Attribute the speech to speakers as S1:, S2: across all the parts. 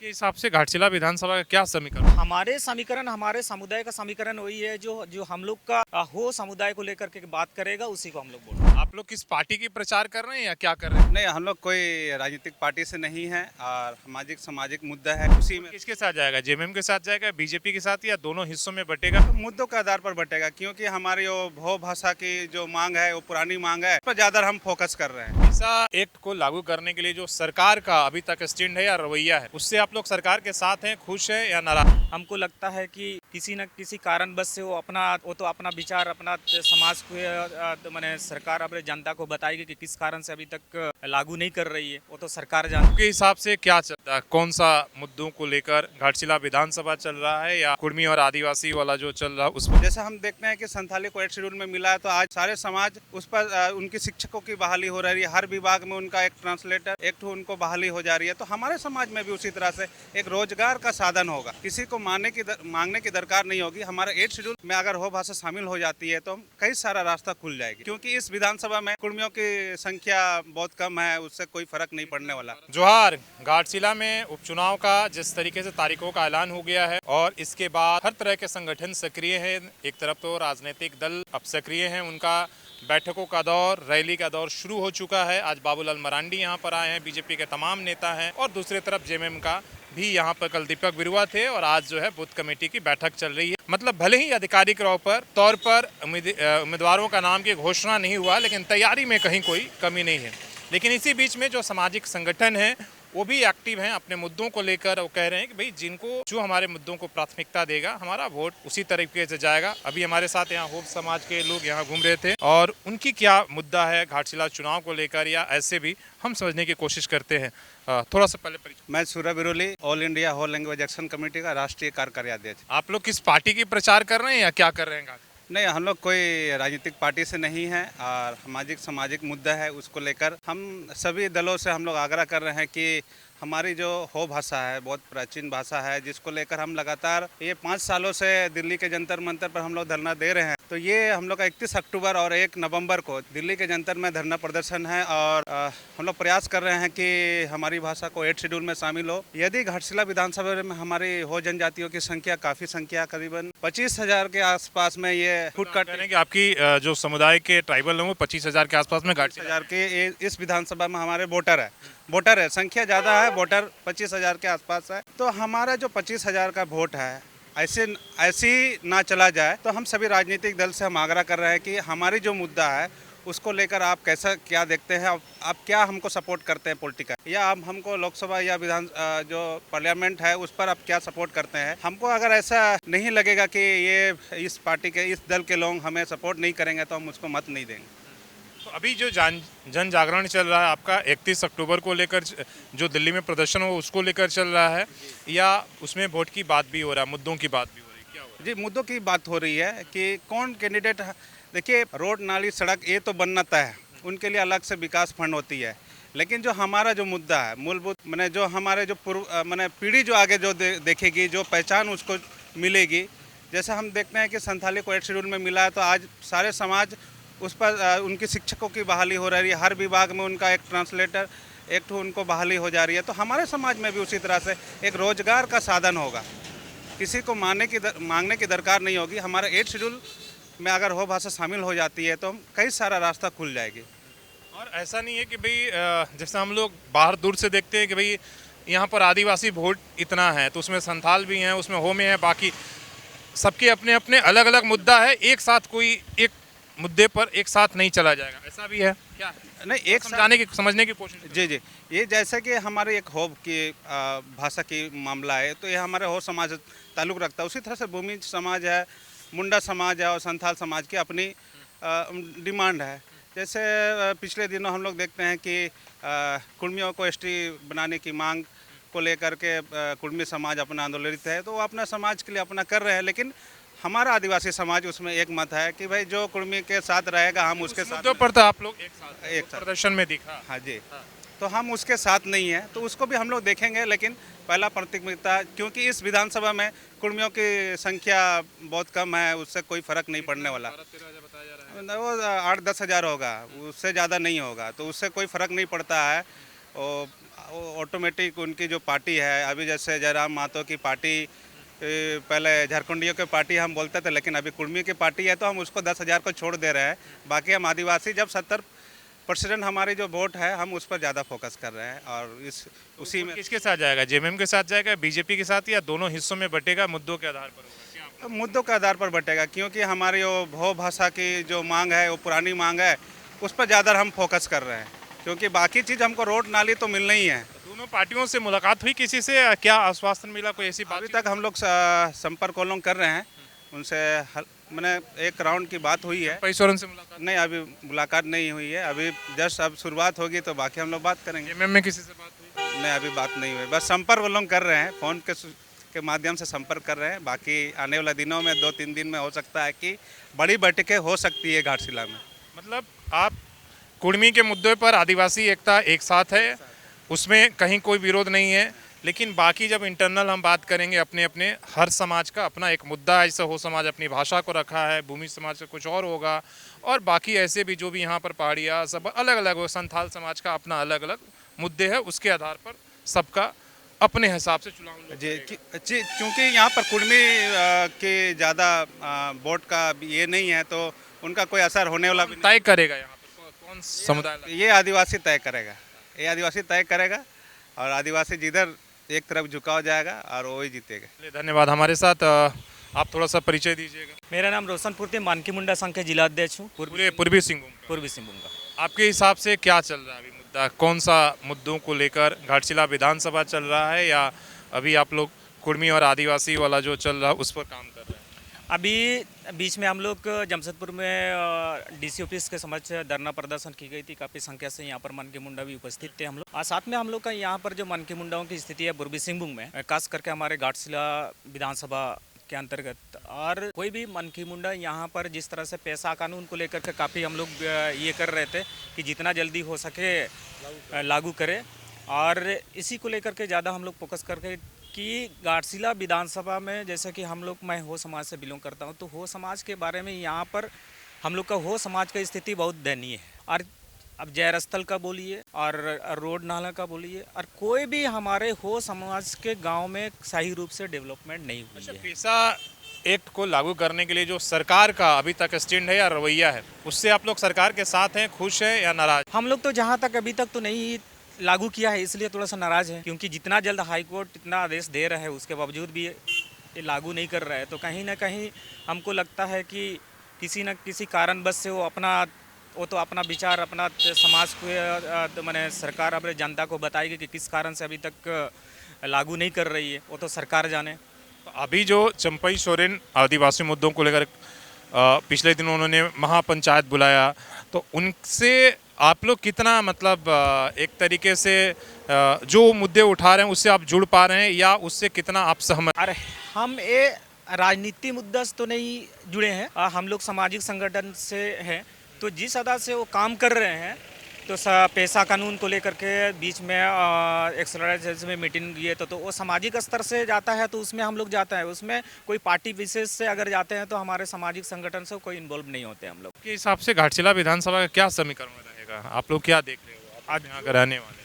S1: के हिसाब से घाटशिला विधानसभा का क्या समीकरण?
S2: हमारे समुदाय का समीकरण वही है जो जो हम लोग का हो समुदाय को लेकर के बात करेगा उसी को हम लोग बोलेंगे।
S1: आप लोग किस पार्टी की प्रचार कर रहे हैं या क्या कर रहे हैं?
S3: नहीं, हम लोग कोई राजनीतिक पार्टी से नहीं है और सामाजिक सामाजिक मुद्दा है उसी में।
S1: किसके साथ जाएगा? जेएमएम के साथ जाएगा, बीजेपी के साथ या दोनों हिस्सों में बटेगा?
S3: मुद्दों के आधार पर बटेगा क्योंकि हमारी वो भो भाषा की जो मांग है वो पुरानी मांग है, उस पर ज्यादा हम फोकस कर रहे हैं।
S1: ऐसा एक्ट को लागू करने के लिए जो सरकार का अभी तक स्टैंड है या रवैया है, उससे आप लोग सरकार के साथ हैं, खुश हैं या नाराज?
S2: हमको लगता है कि किसी न किसी कारणवश से वो तो अपना विचार अपना समाज को माने सरकार अपने जनता को बताएगी कि किस कारण से अभी तक लागू नहीं कर रही है, वो तो सरकार जानती है।
S1: के हिसाब से क्या चलता है? कौन सा मुद्दों को लेकर घाटशिला विधानसभा चल रहा है या कुर्मी और आदिवासी वाला जो चल रहा है उस पर?
S3: जैसे हम देखते हैं कि संथाली को 8 शेड्यूल में मिला है तो आज सारे समाज उस पर उनकी शिक्षकों की बहाली हो रही है, हर विभाग में उनका एक ट्रांसलेटर एक उनको बहाली हो जा रही है। तो हमारे समाज में भी उसी तरह से एक रोजगार का साधन होगा, किसी को मांगने की दरकार नहीं होगी। हमारे 8 शेड्यूल में अगर हो भाषा शामिल हो जाती है तो कई सारा रास्ता खुल जाएगी, क्योंकि इस विधानसभा में कुर्मियों की संख्या बहुत कम है, उससे कोई फर्क नहीं पड़ने वाला।
S1: जोहार। घाटशिला में उपचुनाव का जिस तरीके से तारीखों का ऐलान हो गया है और इसके बाद हर तरह के संगठन सक्रिय हैं। एक तरफ तो राजनीतिक दल अब सक्रिय हैं, उनका बैठकों का दौर, रैली का दौर शुरू हो चुका है। आज बाबूलाल मरांडी यहाँ पर आए हैं, बीजेपी के तमाम नेता हैं और दूसरी तरफ जेएमएम का भी यहाँ पर कल दीपक बिरुआ थे और आज जो है बूथ कमेटी की बैठक चल रही है। मतलब भले ही आधिकारिक तौर पर उम्मीदवारों का नाम की घोषणा नहीं हुआ, लेकिन तैयारी में कहीं कोई कमी नहीं है। लेकिन इसी बीच में जो सामाजिक संगठन है वो भी एक्टिव हैं अपने मुद्दों को लेकर। वो कह रहे हैं कि भाई जो हमारे मुद्दों को प्राथमिकता देगा, हमारा वोट उसी तरीके से जाएगा। अभी हमारे साथ यहाँ होप समाज के लोग यहाँ घूम रहे थे और उनकी क्या मुद्दा है घाटशिला चुनाव को लेकर या ऐसे भी हम समझने की कोशिश करते हैं। थोड़ा सा पहले परिचय।
S3: मैं Surya Biroli, All India whole language action committee का राष्ट्रीय कार्यकारी अध्यक्ष।
S1: आप लोग किस पार्टी की प्रचार कर रहे हैं या क्या कर रहे हैं?
S3: नहीं, हम लोग कोई राजनीतिक पार्टी से नहीं है और सामाजिक मुद्दा है, उसको लेकर हम सभी दलों से हम लोग आग्रह कर रहे हैं कि हमारी जो हो भाषा है बहुत प्राचीन भाषा है, जिसको लेकर हम लगातार ये 5 सालों से दिल्ली के जंतर मंतर पर हम लोग धरना दे रहे हैं। तो ये हम लोग का 31 अक्टूबर और 1 नवंबर को दिल्ली के जंतर में धरना प्रदर्शन है और हम लोग प्रयास कर रहे हैं कि हमारी भाषा को 8 शेड्यूल में शामिल हो। यदि घाटशिला विधानसभा में हमारी हो जनजातियों की संख्या काफ़ी संख्या करीबन 25,000 के आसपास में ये फुट कट
S1: कि आपकी जो समुदाय के ट्राइबल लोग 25,000 के आसपास में घाटशिला
S3: 25,000 के इस विधानसभा में हमारे वोटर है, संख्या ज़्यादा है, वोटर 25,000 के आसपास है। तो हमारा जो 25,000 का वोट है ऐसी ना चला जाए, तो हम सभी राजनीतिक दल से हम आग्रह कर रहे हैं कि हमारी जो मुद्दा है उसको लेकर आप कैसा क्या देखते हैं, आप क्या हमको सपोर्ट करते हैं पॉलिटिकल, या आप हमको लोकसभा या जो पार्लियामेंट है उस पर आप क्या सपोर्ट करते हैं। हमको अगर ऐसा नहीं लगेगा कि ये इस पार्टी के इस दल के लोग हमें सपोर्ट नहीं करेंगे तो हम उसको मत नहीं देंगे।
S1: तो अभी जो जन जागरण चल रहा है आपका 31 अक्टूबर को लेकर, जो दिल्ली में प्रदर्शन हो उसको लेकर चल रहा है या उसमें वोट की बात भी हो रहा है, मुद्दों की बात भी हो रही है, क्या हो रहा है?
S3: जी, मुद्दों की बात हो रही है कि कौन कैंडिडेट। देखिए, रोड नाली सड़क ये तो बनना तय है, उनके लिए अलग से विकास फंड होती है, लेकिन जो हमारा जो मुद्दा है मूलभूत मैंने जो हमारे जो मैंने पीढ़ी जो आगे जो देखेगी, जो पहचान उसको मिलेगी। जैसे हम देखते हैं कि संथाली को 8 शेड्यूल में मिला है तो आज सारे समाज उस पर उनकी शिक्षकों की बहाली हो रही है, हर विभाग में उनका एक ट्रांसलेटर एक उनको बहाली हो जा रही है। तो हमारे समाज में भी उसी तरह से एक रोजगार का साधन होगा, किसी को मांगने की दरकार नहीं होगी। हमारे 8 शेड्यूल में अगर हो भाषा शामिल हो जाती है तो कई सारा रास्ता खुल जाएगी।
S1: और ऐसा नहीं है कि भाई जैसे हम लोग बाहर दूर से देखते हैं कि भाई यहाँ पर आदिवासी वोट इतना है तो उसमें संथाल भी हैं, उसमें हो में है, बाकी सबके अपने अपने अलग अलग मुद्दा है, एक साथ कोई एक मुद्दे पर एक साथ नहीं चला जाएगा, ऐसा भी है क्या?
S3: नहीं, एक
S1: समझने की कोशिश।
S3: जी, ये जैसे कि हमारे एक हो की भाषा की मामला है तो ये हमारे हो समाज ताल्लुक़ रखता है। उसी तरह से भूमि समाज है, मुंडा समाज है और संथाल समाज की अपनी डिमांड है। जैसे पिछले दिनों हम लोग देखते हैं कि कुर्मियों को एसटी बनाने की मांग को लेकर के कुर्मी समाज अपना आंदोलित है, तो वो अपना समाज के लिए अपना कर रहे हैं, लेकिन हमारा आदिवासी समाज उसमें एक मत है कि भाई जो कुर्मी के साथ रहेगा हम उसके साथ।
S1: पर तो आप लोग एक साथ
S3: प्रदर्शन
S1: में दिखा।
S3: हाँ जी, तो हम उसके साथ नहीं है, तो उसको भी हम लोग देखेंगे, लेकिन पहला प्राथमिकता, क्योंकि इस विधानसभा में कुर्मियों की संख्या बहुत कम है, उससे कोई फर्क नहीं पड़ने वाला। वो 8-10 हज़ार होगा, उससे ज़्यादा नहीं होगा, तो उससे कोई फर्क नहीं पड़ता है। और ऑटोमेटिक उनकी जो पार्टी है, अभी जैसे जयराम महतो की पार्टी, पहले झारखंडियों की पार्टी हम बोलते थे, लेकिन अभी कुर्मी की पार्टी है तो हम उसको 10,000 को छोड़ दे रहे हैं। बाकी हम आदिवासी जब 70% हमारी जो वोट है हम उस पर ज़्यादा फोकस कर रहे हैं, और उसी में
S1: किसके साथ जाएगा? जेएमएम के साथ जाएगा, बीजेपी के साथ, या दोनों हिस्सों में बटेगा, मुद्दों के आधार पर होगा? क्या आपका-
S3: मुद्दों के आधार पर बटेगा, क्योंकि हमारी जो भो भाषा की जो मांग है वो पुरानी मांग है, उस पर ज़्यादा हम फोकस कर रहे हैं, क्योंकि बाकी चीज़ हमको रोड नाली तो मिलना ही है।
S1: दोनों पार्टियों से मुलाकात हुई किसी से, या क्या आश्वासन मिला? कोई ऐसी बात
S3: अभी तक हम लोग संपर्क लोग कर रहे हैं उनसे, मैंने एक राउंड की बात हुई है।
S1: पैसोरन से मुलाकात?
S3: नहीं, अभी मुलाकात नहीं हुई है, अभी जस्ट अब शुरुआत होगी तो बाकी हम लोग बात करेंगे।
S1: जेएमएम में किसी से बात हुई?
S3: नहीं, अभी बात नहीं हुई, बस संपर्क लोग कर रहे हैं, फ़ोन के माध्यम से संपर्क कर रहे हैं। बाकी आने वाले दिनों में 2-3 दिन में हो सकता है कि बड़ी बैठकें हो सकती है घाटशिला में।
S1: मतलब आप कुर्मी के मुद्दे पर आदिवासी एकता एक साथ है, उसमें कहीं कोई विरोध नहीं है, लेकिन बाकी जब इंटरनल हम बात करेंगे, अपने अपने हर समाज का अपना एक मुद्दा है। जैसे हो समाज अपनी भाषा को रखा है, भूमि समाज का कुछ और होगा, और बाकी ऐसे भी जो भी यहाँ पर पहाड़िया सब अलग अलग हो, संथाल समाज का अपना अलग अलग मुद्दे है, उसके आधार पर सबका अपने हिसाब से चुनाव लड़
S3: जी
S1: पड़ेगा।
S3: क्योंकि यहाँ पर कुर्मी के ज़्यादा वोट का ये नहीं है, तो उनका कोई असर होने वाला भी
S1: तय करेगा यहाँ पर कौन समुदाय लड़ेगा?
S3: नहीं। ये आदिवासी तय करेगा, ये आदिवासी तय करेगा, और आदिवासी जिधर एक तरफ झुकाव जाएगा और वही जीतेगा।
S1: चलिए, धन्यवाद। हमारे साथ आप थोड़ा सा परिचय दीजिएगा।
S2: मेरा नाम रोशन पूर्ति, मानकी मुंडा संघ के जिला अध्यक्ष हूँ,
S1: पूरे पूर्वी सिंहभूम का।
S2: पूर्वी सिंहभूम का।
S1: आपके हिसाब से क्या चल रहा है अभी मुद्दा? कौन सा मुद्दों को लेकर घाटशिला विधानसभा चल रहा है, या अभी आप लोग कुर्मी और आदिवासी वाला जो चल रहा है उस पर काम कर रहे हैं?
S2: अभी बीच में हम लोग जमशेदपुर में डीसी ऑफिस के समक्ष धरना प्रदर्शन की गई थी। काफ़ी संख्या से यहाँ पर मनकी मुंडा भी उपस्थित थे हम लोग। और साथ में हम लोग का यहाँ पर जो मनकी मुंडाओं की स्थिति है पूर्वी सिंहभूम में, खास करके हमारे घाटशिला विधानसभा के अंतर्गत, और कोई भी मनकी मुंडा यहाँ पर जिस तरह से पैसा कानून को लेकर के काफ़ी हम लोग ये कर रहे थे कि जितना जल्दी हो सके लागू करें, और इसी को लेकर के ज़्यादा हम लोग फोकस करके कि घाटशिला विधानसभा में, जैसे कि हम लोग, मैं हो समाज से बिलोंग करता हूं, तो हो समाज के बारे में यहाँ पर हम लोग का हो समाज का स्थिति बहुत दयनीय है। और अब जैर स्थल का बोलिए और रोड नाला का बोलिए, और कोई भी हमारे हो समाज के गांव में सही रूप से डेवलपमेंट नहीं हुई है।
S1: पैसा एक्ट को लागू करने के लिए जो सरकार का अभी तक स्टैंड है या रवैया है, उससे आप लोग सरकार के साथ हैं, खुश हैं या नाराज?
S2: हम लोग तो जहाँ तक अभी तक तो नहीं लागू किया है, इसलिए थोड़ा सा नाराज है, क्योंकि जितना जल्द हाई कोर्ट इतना आदेश दे रहा है उसके बावजूद भी ये लागू नहीं कर रहा है, तो कहीं ना कहीं हमको लगता है कि किसी न किसी कारणवश से वो तो अपना विचार अपना समाज को मैंने सरकार अपने जनता को बताएगी कि किस कारण से अभी तक लागू नहीं कर रही है, वो तो सरकार जाने।
S1: तो अभी जो चंपई सोरेन आदिवासी मुद्दों को लेकर पिछले दिन उन्होंने महापंचायत बुलाया, तो उनसे आप लोग कितना, मतलब एक तरीके से जो मुद्दे उठा रहे हैं उससे आप जुड़ पा रहे हैं, या उससे कितना आप सहमत?
S2: अरे हम ये राजनीति मुद्दा से तो नहीं जुड़े हैं, हम लोग सामाजिक संगठन से हैं, तो जिस अदा से वो काम कर रहे हैं, तो पैसा कानून को लेकर के बीच में एक्सरसाइज में मीटिंग ये तो वो सामाजिक स्तर से जाता है, तो उसमें हम लोग जाते हैं। उसमें कोई पार्टी विशेष से अगर जाते हैं तो हमारे सामाजिक संगठन से कोई इन्वॉल्व नहीं होते हम लोग।
S1: के हिसाब से घाटशिला विधानसभा का क्या समीकरण रहेगा? आप लोग क्या देख रहे हो आज यहाँ के रहने वाले?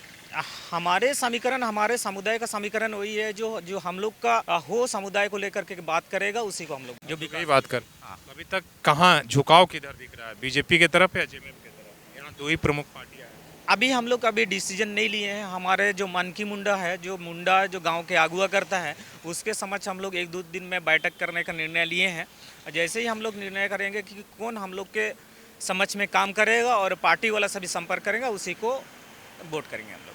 S2: हमारे समीकरण, हमारे समुदाय का समीकरण वही है जो हम लोग का हो समुदाय को लेकर के बात करेगा, उसी को हम लोग जो भी
S1: यही बात कर। अभी तक कहाँ झुकाव किधर दिख रहा है, बीजेपी की तरफ या जेएमएम की तरफ? यहाँ दो ही प्रमुख पार्टियां हैं।
S2: अभी हम लोग अभी डिसीजन नहीं लिए हैं। हमारे जो मनकी मुंडा है, जो मुंडा जो गांव के अगुआ करता है, उसके समक्ष हम लोग 1-2 दिन में बैठक करने का निर्णय लिए हैं। जैसे ही हम लोग निर्णय करेंगे कि कौन हम लोग के समक्ष में काम करेगा और पार्टी वाला सभी संपर्क करेगा, उसी को वोट करेंगे हम लोग।